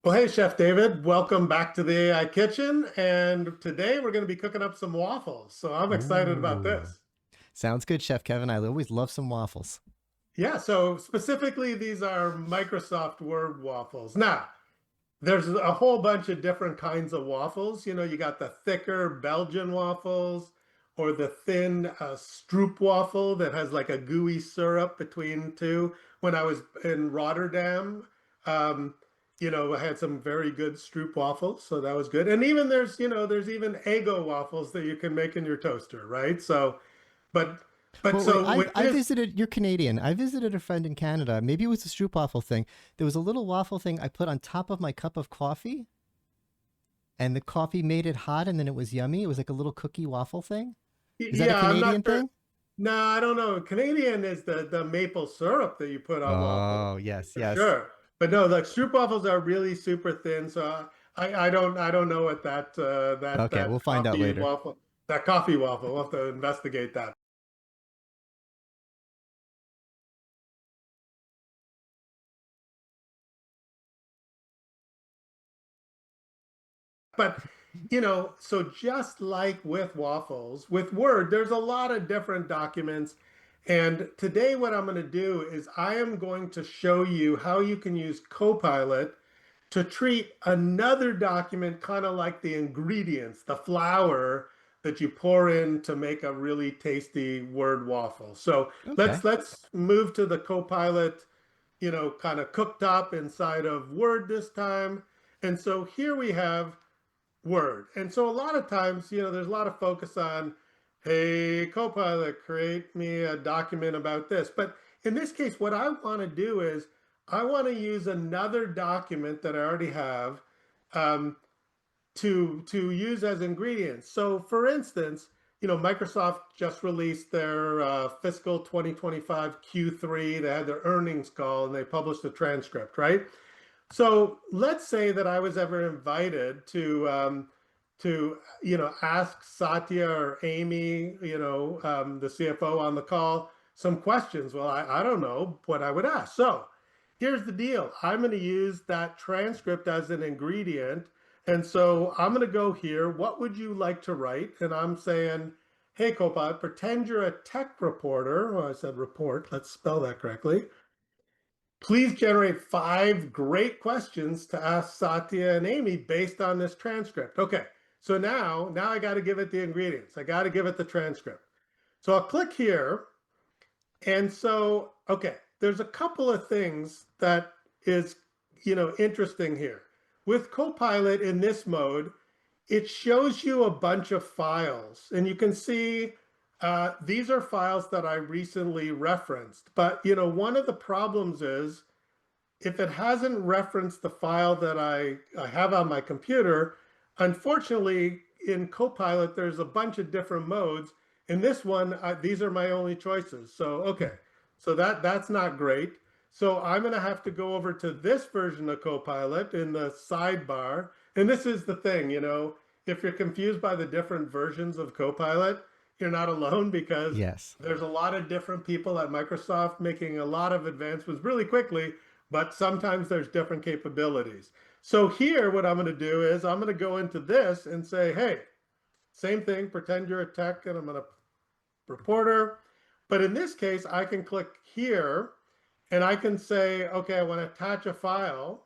Well, hey, Chef David, welcome back to the AI Kitchen. And today we're going to be cooking up some waffles. So I'm excited about Ooh. this. Sounds good, Chef Kevin. I always love some waffles. Yeah, so specifically, these are Microsoft Word waffles. Now, there's a whole bunch of different kinds of waffles. You know, you got the thicker Belgian waffles or the thin Stroop waffle that has like a gooey syrup between two. When I was in Rotterdam, um, I had some very good Stroop waffles, so that was good. And even there's even Eggo waffles that you can make in your toaster, right? But but Well, wait, so I, with I this, visited, you're Canadian. I visited a friend in Canada. Maybe it was a stroopwafel thing. There was a little waffle thing I put on top of my cup of coffee, and the coffee made it hot, and then it was yummy. It was like a little cookie waffle thing. Is that a yeah, I'm not Canadian sure. thing? No, I don't know. Canadian is the maple syrup that you put on waffles Oh, yes, for yes. sure. But no, like stroop waffles are really super thin, so I don't know what Okay, we'll find out later. that coffee waffle. We'll have to investigate that. But so just like with waffles, with Word, there's a lot of different documents. And today, what I'm going to do is I am going to show you how you can use Copilot to treat another document kind of like the ingredients, the flour that you pour in to make a really tasty Word waffle. So Okay. let's move to the Copilot, kind of cooked up inside of Word this time. And so here we have Word. And so a lot of times, there's a lot of focus on, hey, Copilot, create me a document about this. But in this case, what I want to do is I want to use another document that I already have um, to use as ingredients. So for instance, Microsoft just released their fiscal 2025 Q3. They had their earnings call and they published a transcript, right? So let's say that I was ever invited to ask Satya or Amy, the CFO on the call, some questions. Well, I don't know what I would ask. So here's the deal. I'm going to use that transcript as an ingredient. And so I'm going to go here. What would you like to write? And I'm saying, hey, Copilot, pretend you're a tech reporter. Well, I said report. Let's spell that correctly. Please generate 5 great questions to ask Satya and Amy based on this transcript. Okay, so now I got to give it the ingredients. I got to give it the transcript. So I'll click here. And so, okay, there's a couple of things that is, interesting here. With Copilot in this mode, it shows you a bunch of files, and you can see these are files that I recently referenced. But one of the problems is if it hasn't referenced the file that I have on my computer, unfortunately, in Copilot, there's a bunch of different modes. In this one, these are my only choices. So, okay, so that's not great. So I'm going to have to go over to this version of Copilot in the sidebar. And this is the thing, if you're confused by the different versions of Copilot, you're not alone because Yes. there's a lot of different people at Microsoft making a lot of advancements really quickly, but sometimes there's different capabilities. So here, what I'm going to do is I'm going to go into this and say, hey, same thing, pretend you're a tech, and I'm going to reporter. But in this case, I can click here and I can say, okay, I want to attach a file.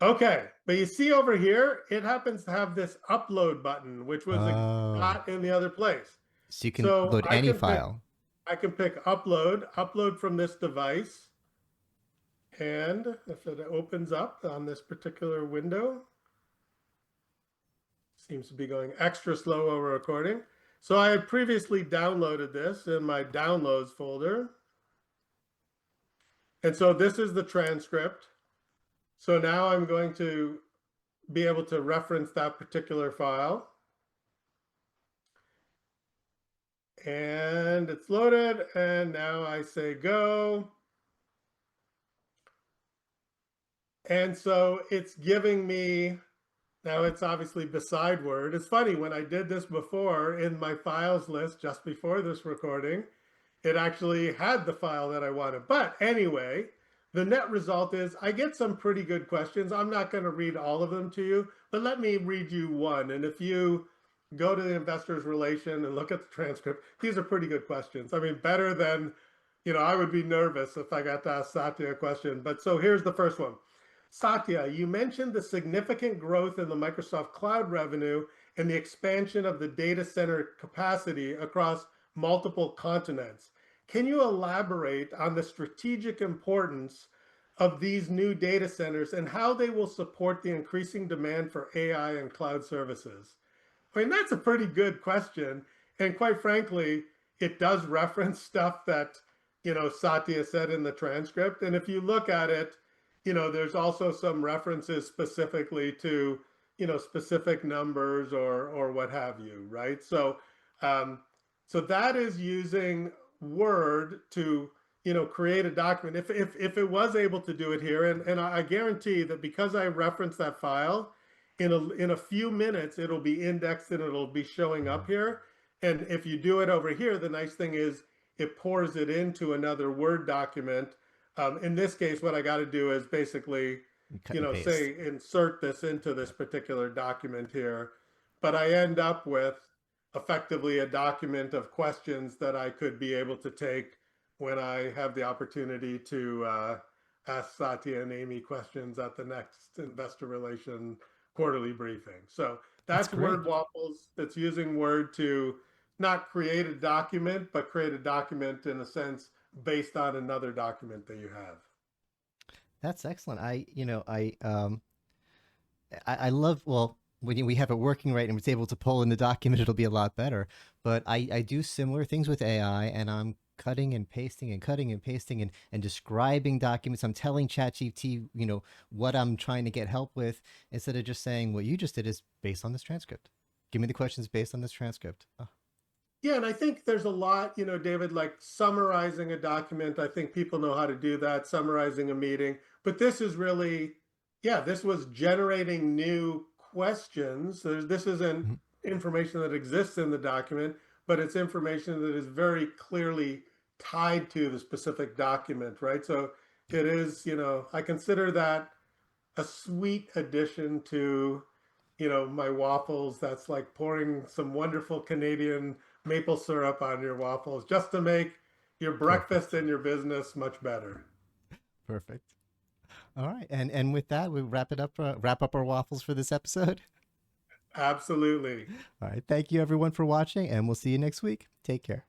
Okay, but you see over here, it happens to have this upload button, which was Oh, not in the other place. so you can So load any file. I can pick upload from this device. And if it opens up on this particular window, seems to be going extra slow over recording. So I had previously downloaded this in my downloads folder. And so this is the transcript. So now I'm going to be able to reference that particular file. And it's loaded. And now I say go. And so it's giving me, now it's obviously beside Word. It's funny, when I did this before in my files list just before this recording, it actually had the file that I wanted. But anyway, the net result is I get some pretty good questions. I'm not going to read all of them to you, but let me read you one. And if you go to the investors relation and look at the transcript, these are pretty good questions. I mean, better than, I would be nervous if I got to ask Satya a question. But so here's the first one. Satya, you mentioned the significant growth in the Microsoft Cloud revenue and the expansion of the data center capacity across multiple continents. Can you elaborate on the strategic importance of these new data centers and how they will support the increasing demand for AI and cloud services? I mean, that's a pretty good question. And quite frankly, it does reference stuff that, Satya said in the transcript. And if you look at it, there's also some references specifically to, specific numbers or what have you, right? Um, so that is using Word to, create a document. If it was able to do it here, and I guarantee that because I referenced that file, in a few minutes it'll be indexed and it'll be showing up here. And if you do it over here, the nice thing is it pours it into another Word document. In this case, what I got to do is basically, Cut and paste. say insert this into this particular document here, but I end up with effectively a document of questions that I could be able to take when I have the opportunity to ask Satya and Amy questions at the next investor relation quarterly briefing. So That's that's great. Word Waffles. That's using Word to not create a document, but create a document in a sense based on another document that you have. That's excellent. I love, well, when we have it working right and it's able to pull in the document, it'll be a lot better. But I do similar things with AI, and I'm cutting and pasting and describing documents. I'm telling ChatGPT, what I'm trying to get help with, instead of just saying what you just did is based on this transcript. Give me the questions based on this transcript. Oh, Yeah, and I think there's a lot, David, like summarizing a document. I think people know how to do that, summarizing a meeting. But this is really, yeah, this was generating new questions. This isn't mhm. information that exists in the document, but it's information that is very clearly tied to the specific document, right? So it is, I consider that a sweet addition to, my waffles. That's like pouring some wonderful Canadian maple syrup on your waffles just to make your breakfast Perfect. and your business much better. Perfect. All right, and with that, we wrap up our waffles for this episode. Absolutely. All right, thank you everyone for watching, and we'll see you next week. Take care.